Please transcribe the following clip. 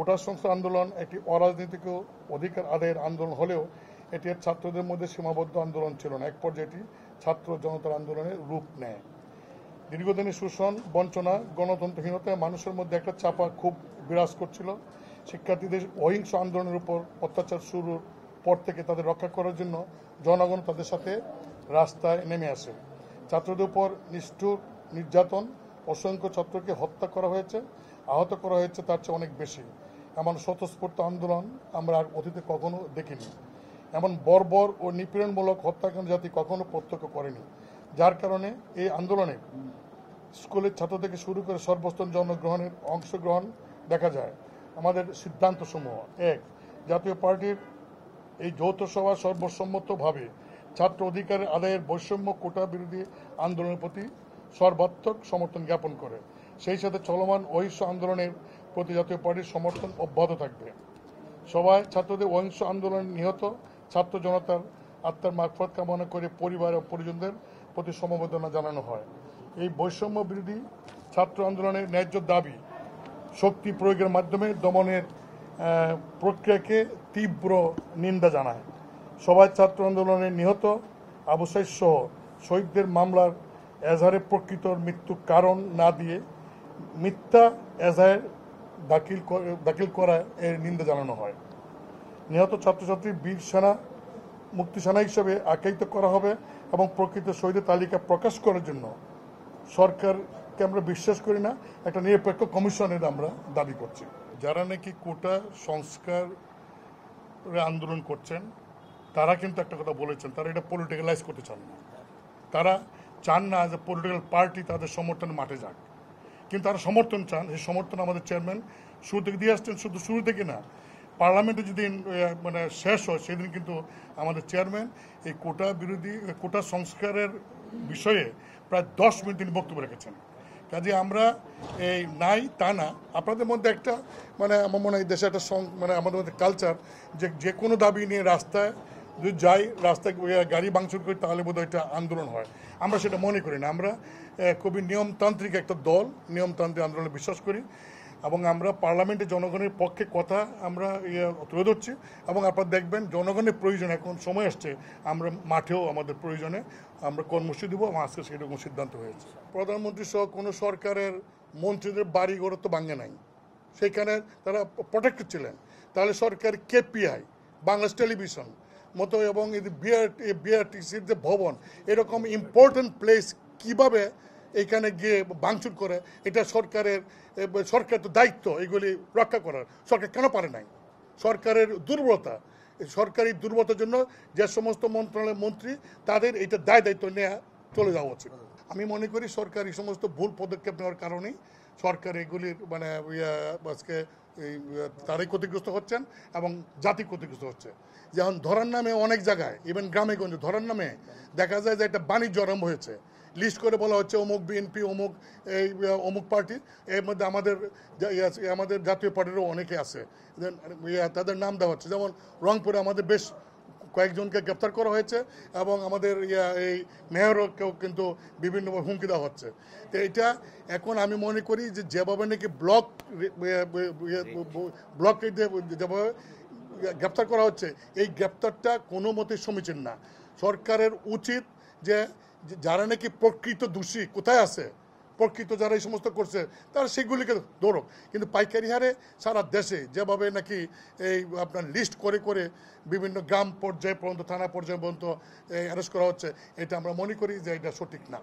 কোটা সংস্কার আন্দোলন একটি অরাজনৈতিক অধিকার আদায়ের আন্দোলন হলেও এটি ছাত্রদের মধ্যে সীমাবদ্ধ আন্দোলন ছিল না। এক পর্যায়ে এটি ছাত্র জনতার আন্দোলনের রূপ নেয়। দীর্ঘদিনের শোষণ, বঞ্চনা, গণতন্ত্রহীনতায় মানুষের মধ্যে একটা চাপা ক্ষোভ বিরাজ করছিল। শিক্ষার্থীদের অহিংস আন্দোলনের উপর অত্যাচার শুরুর পর থেকে তাদের রক্ষা করার জন্য জনগণ তাদের সাথে রাস্তায় নেমে আসে। ছাত্রদের উপর নিষ্ঠুর নির্যাতন, অসংখ্য ছাত্রকে হত্যা করা হয়েছে, আহত করা হয়েছে তার চেয়ে অনেক বেশি। এমন স্বতঃস্ফূর্ত আন্দোলন আমরা আর অতীতে কখনো দেখিনি। এমন বর্বর ও নিপীড়নমূলক হত্যাকাণ্ড জাতি কখনো প্রত্যক্ষ করেনি। যার কারণে এই আন্দোলনে স্কুলের ছাত্র থেকে শুরু করে সর্বস্তর জনগ্রহণের অংশগ্রহণ দেখা যায়। আমাদের সিদ্ধান্তসমূহ: ১. জাতীয় পার্টির এই যৌথ সভা সর্বসম্মতভাবে ছাত্র অধিকারের আদায়ের বৈষম্য কোটা বিরোধী আন্দোলনের প্রতি সর্বাত্মক সমর্থন জ্ঞাপন করে। সেই সাথে চলমান অহিংস আন্দোলনের প্রতি জাতীয় পার্টির সমর্থন অব্যাহত থাকবে। সভায় ছাত্রদের অহিংস আন্দোলনে নিহত ছাত্র জনতার আত্মার মাগফিরাত কামনা করে পরিবার ও পরিজনদের প্রতি সমবেদনা জানানো হয়। এই বৈষম্য বিরোধী ছাত্র আন্দোলনের ন্যায্য দাবি শক্তি প্রয়োগের মাধ্যমে দমনের প্রক্রিয়াকে তীব্র নিন্দা জানায়। সভায় ছাত্র আন্দোলনে নিহত আবু সাঈদ সহ শহীদদের মামলার এজাহারের প্রকৃত মৃত্যুর কারণ না দিয়ে মিথ্যা এজাহার দাখিল করায় এর নিন্দা জানানো হয়। নিহত ছাত্রছাত্রী বীর সেনা মুক্তি সেনা হিসেবে আখ্যায়িত করা হবে এবং প্রকৃত শহীদের তালিকা প্রকাশ করার জন্য সরকারকে আমরা বিশ্বাস করি না, একটা নিরপেক্ষ কমিশনের আমরা দাবি করছি। যারা নাকি কোটা সংস্কার আন্দোলন করছেন তারা কিন্তু একটা কথা বলেছেন, তারা এটা পলিটিক্যালাইজ করতে চান না। তারা চান না যে পলিটিক্যাল পার্টি তাদের সমর্থনে মাঠে যাক, কিন্তু তারা সমর্থন চান। এই সমর্থন আমাদের চেয়ারম্যান শুরু থেকে দিয়ে আসছেন। শুধু শুরু থেকে না, পার্লামেন্টে যেদিন শেষ হয় সেদিন কিন্তু আমাদের চেয়ারম্যান এই কোটা সংস্কারের বিষয়ে প্রায় 10 মিনিট তিনি বক্তব্য রেখেছেন। কাজে আমরা এই নাই তা না, আপনাদের মধ্যে একটা আমার মনে হয় দেশে একটা আমাদের মধ্যে কালচার যে কোনো দাবি নিয়ে রাস্তায় যদি যাই, রাস্তায় গাড়ি ভাঙচুর করি তাহলে বোধহয় এটা আন্দোলন হয়। আমরা সেটা মনে করি না। আমরা খুবই নিয়মতান্ত্রিক একটা দল, নিয়মতান্ত্রিক আন্দোলনে বিশ্বাস করি এবং আমরা পার্লামেন্টে জনগণের পক্ষে কথা আমরা তুলে ধরছি এবং আপনারা দেখবেন জনগণের প্রয়োজন এখন সময় আসছে, আমরা মাঠেও আমাদের প্রয়োজনে আমরা কর্মসূচি দেবো এবং আজকে সেরকম সিদ্ধান্ত হয়েছে। প্রধানমন্ত্রী সহ কোনো সরকারের মন্ত্রীদের বাড়িঘর তো ভাঙে নাই, সেখানে তারা প্রোটেক্টেড ছিলেন। তাহলে সরকার কেপিআই, বাংলাদেশ টেলিভিশন মতো এবং বিআরটিসির যে ভবন, এরকম ইম্পর্টেন্ট প্লেস কিভাবে এখানে গিয়ে ভাঙচুর করে, এটা সরকার তো দায়িত্ব এগুলি রক্ষা করার। সরকার কেন পারে নাই? সরকারের দুর্বলতা, সরকারি দুর্বলতার জন্য যে সমস্ত মন্ত্রণালয়ের মন্ত্রী তাদের এটা দায়িত্ব নেওয়া চলে যাওয়া উচিত। আমি মনে করি সরকার এই সমস্ত ভুল পদক্ষেপ নেওয়ার কারণেই সরকার এগুলির আজকে তারাই ক্ষতিগ্রস্ত হচ্ছেন এবং জাতি ক্ষতিগ্রস্ত হচ্ছে। যেমন ধরার নামে অনেক জায়গায়, ইভেন গ্রামে গঞ্জে ধরার নামে দেখা যায় যে একটা বাণিজ্য আরম্ভ হয়েছে। লিস্ট করে বলা হচ্ছে অমুক বিএনপি, অমুক পার্টি, এর মধ্যে আমাদের জাতীয় পার্টিরও অনেকে আছে, তাদের নাম দেওয়া হচ্ছে। যেমন রংপুরে আমাদের বেশ কয়েকজনকে গ্রেপ্তার করা হয়েছে এবং আমাদের এই মেয়রকেও কিন্তু বিভিন্নভাবে হুমকি দেওয়া হচ্ছে। তো এটা এখন আমি মনে করি যে যেভাবে নাকি ব্লককে যেভাবে গ্রেপ্তার করা হচ্ছে, এই গ্রেপ্তারটা কোনো মতেই সমীচীন না। সরকারের উচিত যে যারা নাকি প্রকৃত দোষী কোথায় আছে, প্রকৃত যারা এই সমস্ত করছে তারা সেগুলিকে ধরুক, কিন্তু পাইকারি হারে সারা দেশে যেভাবে নাকি এই আপনার লিস্ট করে করে বিভিন্ন গ্রাম পর্যায়ে পর্যন্ত, থানা পর্যায়ে পর্যন্ত অ্যারেস্ট করা হচ্ছে, এটা আমরা মনে করি যে এটা সঠিক না।